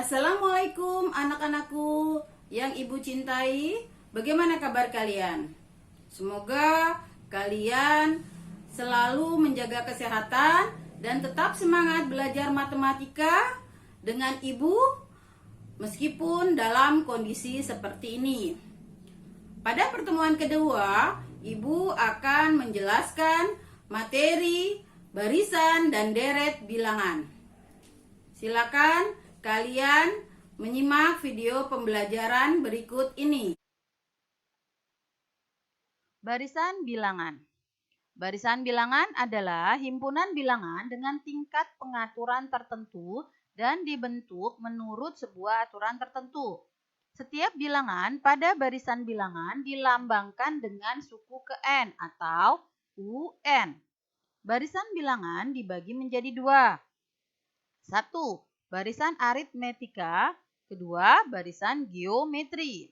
Assalamualaikum anak-anakku yang ibu cintai. Bagaimana kabar kalian? Semoga kalian selalu menjaga kesehatan dan tetap semangat belajar matematika dengan ibu meskipun dalam kondisi seperti ini. Pada pertemuan kedua, ibu akan menjelaskan materi barisan dan deret bilangan. Silakan kalian menyimak video pembelajaran berikut ini. Barisan bilangan. Barisan bilangan adalah himpunan bilangan dengan tingkat pengaturan tertentu dan dibentuk menurut sebuah aturan tertentu. Setiap bilangan pada barisan bilangan dilambangkan dengan suku ke N atau UN. Barisan bilangan dibagi menjadi dua. Satu, barisan aritmetika, kedua barisan geometri.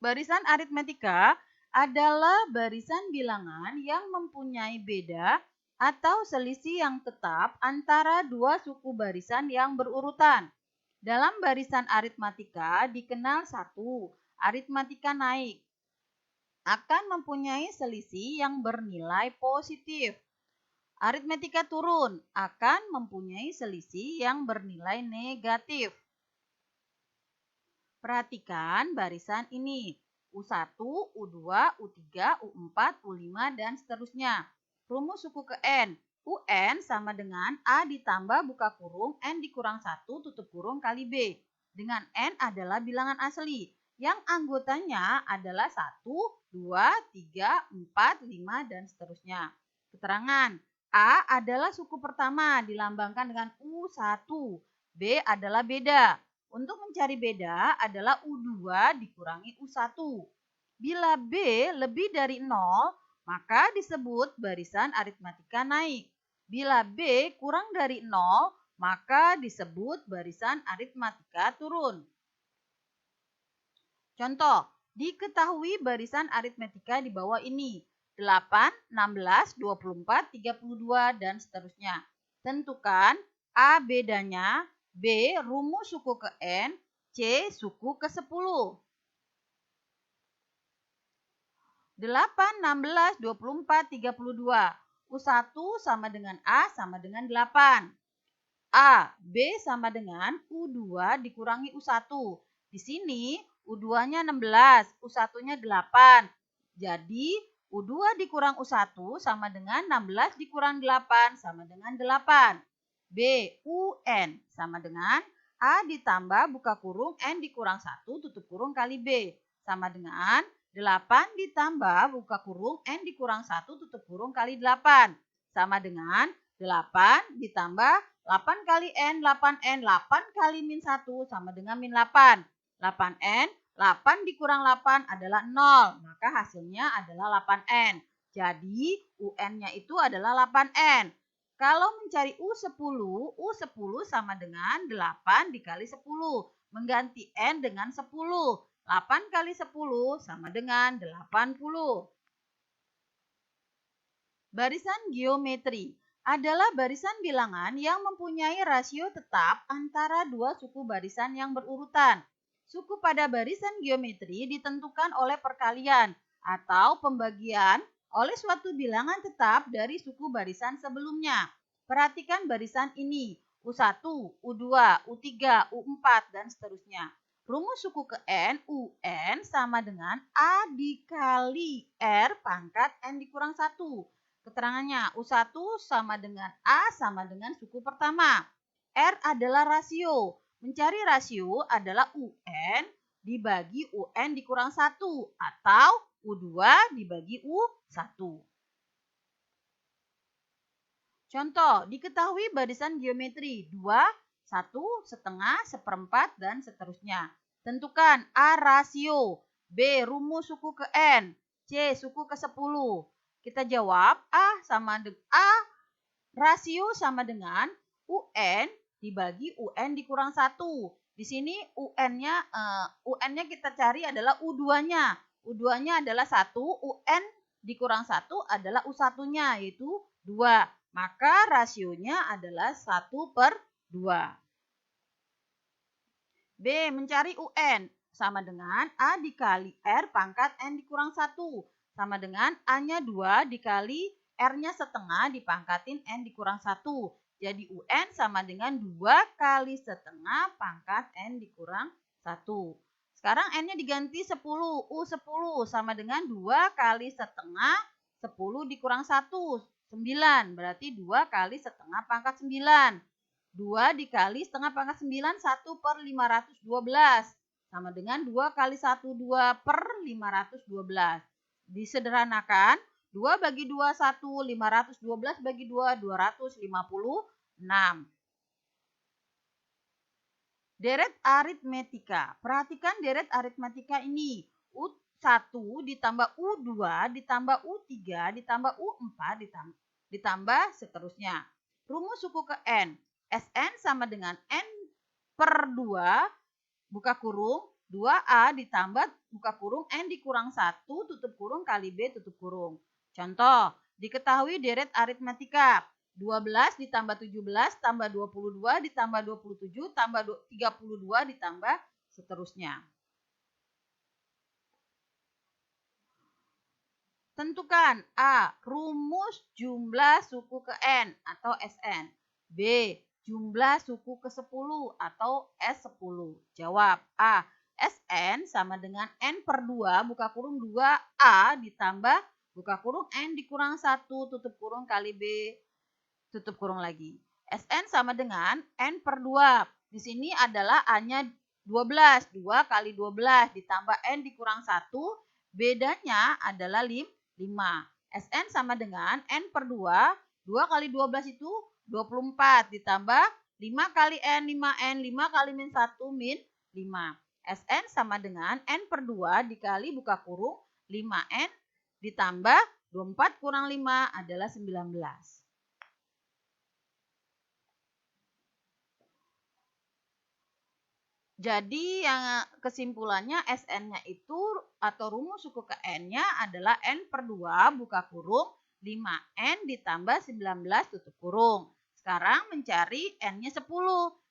Barisan aritmetika adalah barisan bilangan yang mempunyai beda atau selisih yang tetap antara dua suku barisan yang berurutan. Dalam barisan aritmetika dikenal satu, aritmetika naik akan mempunyai selisih yang bernilai positif. Aritmetika turun akan mempunyai selisih yang bernilai negatif. Perhatikan barisan ini, U1, U2, U3, U4, U5, dan seterusnya. Rumus suku ke N, UN sama dengan A ditambah buka kurung N dikurang 1 tutup kurung kali B. Dengan N adalah bilangan asli, yang anggotanya adalah 1, 2, 3, 4, 5, dan seterusnya. Keterangan, A adalah suku pertama dilambangkan dengan U1, B adalah beda. Untuk mencari beda adalah U2 dikurangi U1. Bila B lebih dari 0, maka disebut barisan aritmetika naik. Bila B kurang dari 0, maka disebut barisan aritmetika turun. Contoh, diketahui barisan aritmetika di bawah ini. 8, 16, 24, 32, dan seterusnya. Tentukan A bedanya, B rumus suku ke N, C suku ke 10. 8, 16, 24, 32. U1 sama dengan A sama dengan 8. A, B sama dengan U2 dikurangi U1. Di sini U2-nya 16, U1-nya 8. Jadi U2 dikurang U1 sama dengan 16 dikurang 8 sama dengan 8. B, UN sama dengan A ditambah buka kurung N dikurang 1 tutup kurung kali B sama dengan 8 ditambah buka kurung N dikurang 1 tutup kurung kali 8 sama dengan 8 ditambah 8 kali N, 8N, 8 kali min 1 sama dengan min 8. 8N, 8 dikurang 8 adalah 0, maka hasilnya adalah 8N. Jadi UN-nya itu adalah 8N. Kalau mencari U10 sama dengan 8 dikali 10. Mengganti N dengan 10. 8 kali 10 sama dengan 80. Barisan geometri adalah barisan bilangan yang mempunyai rasio tetap antara dua suku barisan yang berurutan. Suku pada barisan geometri ditentukan oleh perkalian atau pembagian oleh suatu bilangan tetap dari suku barisan sebelumnya. Perhatikan barisan ini, U1, U2, U3, U4, dan seterusnya. Rumus suku ke N, UN sama dengan A dikali R pangkat N dikurang 1. Keterangannya, U1 sama dengan A sama dengan suku pertama. R adalah rasio. Mencari rasio adalah UN dibagi UN dikurang 1 atau U2 dibagi U1. Contoh, diketahui barisan geometri 2, 1, setengah, seperempat, dan seterusnya. Tentukan A rasio, B rumus suku ke N, C suku ke 10. Kita jawab A rasio sama dengan UN dibagi UN dikurang 1. Di sini UN-nya kita cari adalah U2-nya. U2-nya adalah 1, UN dikurang 1 adalah U1-nya yaitu 2. Maka rasionya adalah 1/2. B. Mencari UN sama dengan A dikali R pangkat N dikurang 1 sama dengan A-nya 2 dikali R-nya setengah dipangkatin N dikurang 1. Jadi UN sama dengan 2 kali setengah pangkat N dikurang 1. Sekarang N-nya diganti 10. U10 sama dengan 2 kali setengah 10 dikurang 1. 9. Berarti 2 kali setengah pangkat 9. 2 dikali setengah pangkat 9, 1 per 512. Sama dengan 2 kali 1, 2 per 512. Disederhanakan, 2 bagi 2, 1, 512 bagi 2, 256. Deret aritmetika. Perhatikan deret aritmetika ini. U1 ditambah U2 ditambah U3 ditambah U4 ditambah seterusnya. Rumus suku ke N. Sn sama dengan N per 2 buka kurung 2A ditambah buka kurung N dikurang 1 tutup kurung kali B tutup kurung. Contoh, diketahui deret aritmetika. 12 ditambah 17 tambah 22 ditambah 27 tambah 32 ditambah seterusnya. Tentukan A. Rumus jumlah suku ke N atau Sn. B. Jumlah suku ke 10 atau S10. Jawab A. Sn sama dengan N per 2 buka kurung 2A ditambah buka kurung N dikurang 1 tutup kurung kali B tutup kurung lagi. Sn sama dengan N per 2. Di sini adalah A-nya 12. 2 kali 12 ditambah N dikurang 1. Bedanya adalah 5. Sn sama dengan N per 2. 2 kali 12 itu 24 ditambah 5 kali N, 5N, 5 kali min 1 min 5. Sn sama dengan N per 2 dikali buka kurung 5N ditambah 24 kurang 5 adalah 19. Jadi yang kesimpulannya Sn-nya itu atau rumus suku ke N-nya adalah N per 2 buka kurung 5N ditambah 19 tutup kurung. Sekarang mencari N-nya 10.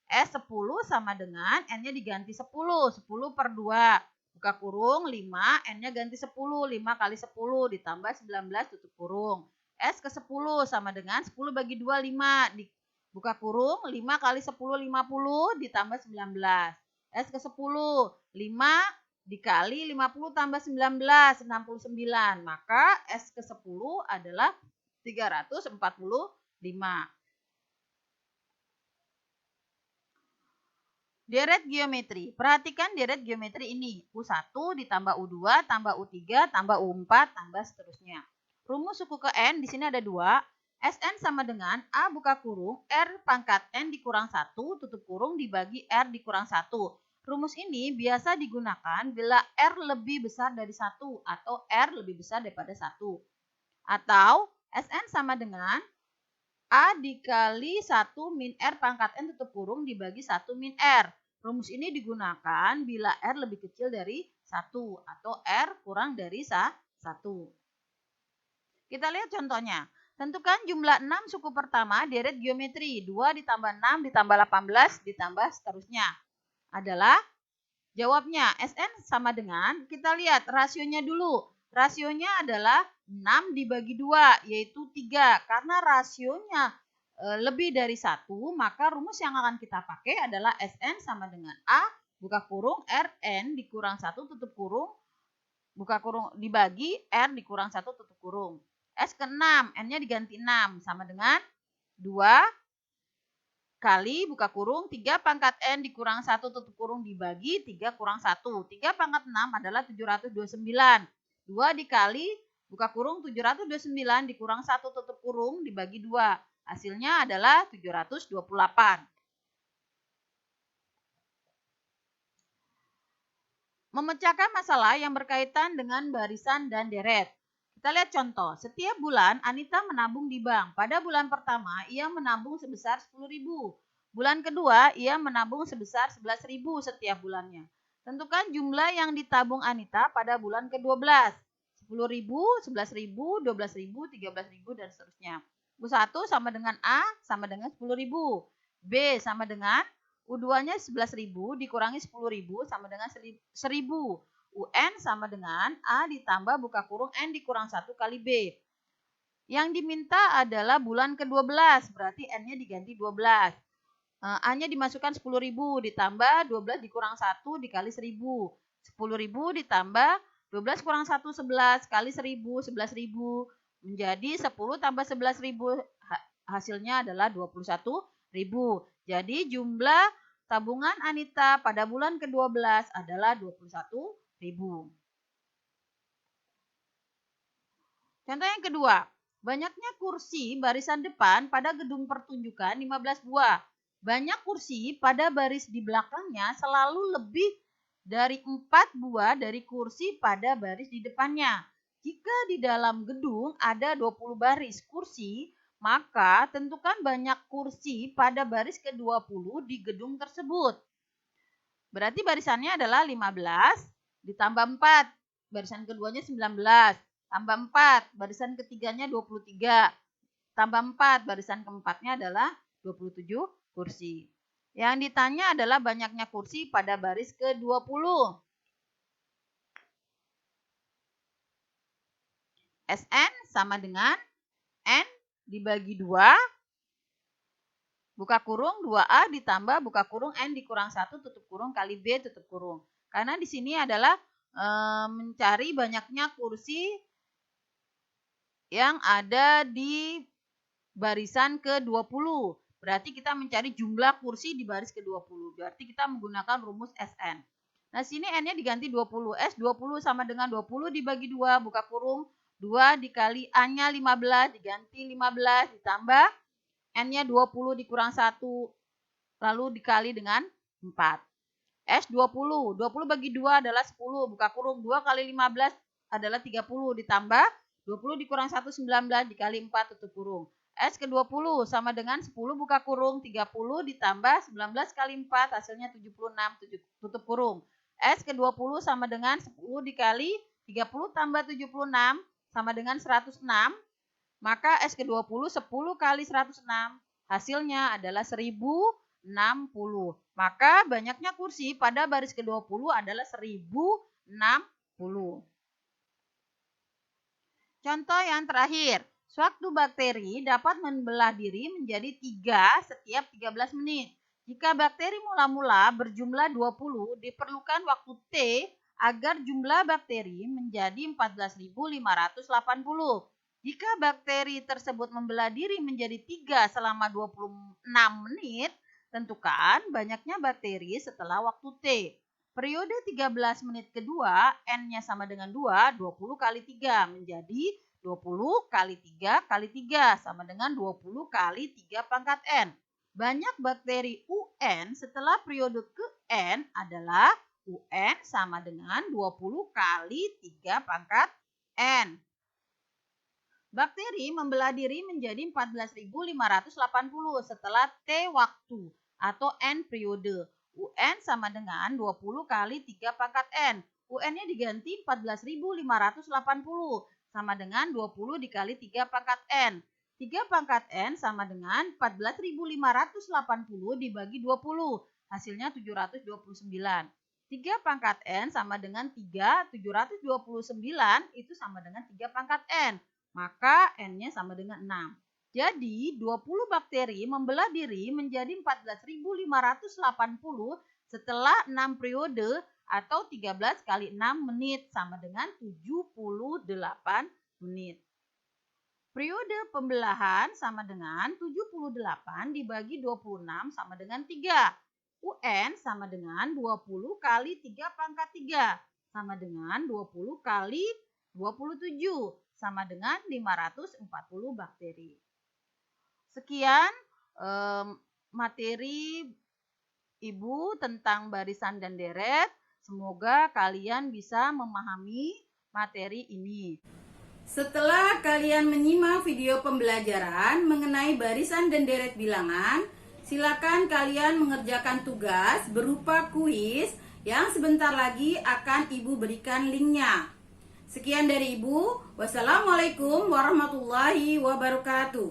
S10 sama dengan N-nya diganti 10. 10 per 2 buka kurung 5, N-nya ganti 10. 5 kali 10 ditambah 19 tutup kurung. S ke 10 sama dengan 10 bagi 2, 5. Buka kurung 5 kali 10, 50 ditambah 19. S ke 10, 5 dikali 50 tambah 19, 69. Maka S ke 10 adalah 345. Deret geometri. Perhatikan deret geometri ini. U1 ditambah U2 tambah U3 tambah U4 tambah seterusnya. Rumus suku ke N di sini ada 2. Sn sama dengan A buka kurung R pangkat N dikurang 1 tutup kurung dibagi R dikurang 1. Rumus ini biasa digunakan bila R lebih besar dari 1 atau R lebih besar daripada 1. Atau Sn sama dengan A dikali 1 min R pangkat N tutup kurung dibagi 1 min R. Rumus ini digunakan bila R lebih kecil dari 1 atau R kurang dari 1. Kita lihat contohnya. Tentukan jumlah 6 suku pertama deret geometri. 2 ditambah 6 ditambah 18 ditambah seterusnya. Adalah jawabnya Sn sama dengan, kita lihat rasionya dulu. Rasionya adalah 6 dibagi 2 yaitu 3. Karena rasionya lebih dari 1 maka rumus yang akan kita pakai adalah Sn sama dengan A buka kurung Rn dikurang 1 tutup kurung buka kurung dibagi R dikurang 1 tutup kurung. S ke 6, N-nya diganti 6 sama dengan 2 kali buka kurung 3 pangkat N dikurang 1 tutup kurung dibagi 3 kurang 1. 3 pangkat 6 adalah 729. 2 dikali buka kurung 729 dikurang 1 tutup kurung dibagi 2. Hasilnya adalah 728. Memecahkan masalah yang berkaitan dengan barisan dan deret. Kita lihat contoh. Setiap bulan Anita menabung di bank. Pada bulan pertama ia menabung sebesar 10.000. Bulan kedua ia menabung sebesar 11.000 setiap bulannya. Tentukan jumlah yang ditabung Anita pada bulan ke-12. 10.000, 11.000, 12.000, 13.000 dan seterusnya. U1 sama dengan A sama dengan 10.000. B sama dengan U2-nya 11.000 dikurangi 10.000 sama dengan 1.000. UN sama dengan A ditambah buka kurung N dikurang 1 kali B. Yang diminta adalah bulan ke-12, berarti N-nya diganti 12. A-nya dimasukkan 10.000 ditambah 12 dikurang 1 dikali 1.000. 10.000 ditambah 12 kurang 1, 11 kali 1.000, 11.000. Menjadi 10 tambah 11.000, hasilnya adalah 21.000. Jadi jumlah tabungan Anita pada bulan ke-12 adalah 21.000. Contoh yang kedua, banyaknya kursi barisan depan pada gedung pertunjukan 15 buah. Banyak kursi pada baris di belakangnya selalu lebih dari 4 buah dari kursi pada baris di depannya. Jika di dalam gedung ada 20 baris kursi, maka tentukan banyak kursi pada baris ke-20 di gedung tersebut. Berarti barisannya adalah 15 ditambah 4, barisan keduanya 19, tambah 4, barisan ketiganya 23, tambah 4, barisan keempatnya adalah 27 kursi. Yang ditanya adalah banyaknya kursi pada baris ke-20. SN sama dengan N dibagi 2, buka kurung 2A ditambah buka kurung N dikurang 1 tutup kurung kali B tutup kurung. Karena di sini adalah mencari banyaknya kursi yang ada di barisan ke-20. Berarti kita mencari jumlah kursi di baris ke-20. Berarti kita menggunakan rumus SN. Nah, sini N-nya diganti 20. S 20 sama dengan 20 dibagi 2, buka kurung 2 dikali A-nya 15 diganti 15 ditambah N-nya 20 dikurang 1 lalu dikali dengan 4. S 20. 20 bagi 2 adalah 10. Buka kurung 2 kali 15 adalah 30 ditambah 20 dikurang 1 19 dikali 4 tutup kurung. S ke-20 sama dengan 10 buka kurung 30 ditambah 19 kali 4 hasilnya 76 tutup kurung. S ke-20 sama dengan 10 dikali 30 tambah 76 sama dengan 106. Maka S ke-20 10 kali 106 hasilnya adalah 1060. Maka banyaknya kursi pada baris ke-20 adalah 1060. Contoh yang terakhir, suatu bakteri dapat membelah diri menjadi 3 setiap 13 menit. Jika bakteri mula-mula berjumlah 20, diperlukan waktu T agar jumlah bakteri menjadi 14.580. Jika bakteri tersebut membelah diri menjadi 3 selama 26 menit, tentukan banyaknya bakteri setelah waktu T. Periode 13 menit kedua, N-nya sama dengan 2, 20 kali 3 menjadi 20 kali 3 kali 3 sama dengan 20 kali 3 pangkat N. Banyak bakteri UN setelah periode ke N adalah UN sama dengan 20 kali 3 pangkat N. Bakteri membelah diri menjadi 14.580 setelah T waktu atau N periode. UN sama dengan 20 kali 3 pangkat N. UN-nya diganti 14.580 sama dengan 20 dikali 3 pangkat N. 3 pangkat N sama dengan 14.580 dibagi 20. Hasilnya 729. 3 pangkat N sama dengan 3, 729 itu sama dengan 3 pangkat N. Maka N-nya sama dengan 6. Jadi 20 bakteri membelah diri menjadi 14.580 setelah 6 periode atau 13 kali 6 menit sama dengan 78 menit. Periode pembelahan sama dengan 78 dibagi 26 sama dengan 3. UN sama dengan 20 kali 3 pangkat 3 sama dengan 20 kali 27 sama dengan 540 bakteri. Sekian materi Ibu tentang barisan dan deret. Semoga kalian bisa memahami materi ini. Setelah kalian menyimak video pembelajaran mengenai barisan dan deret bilangan, silakan kalian mengerjakan tugas berupa kuis yang sebentar lagi akan Ibu berikan linknya. Sekian dari Ibu. Wassalamualaikum warahmatullahi wabarakatuh.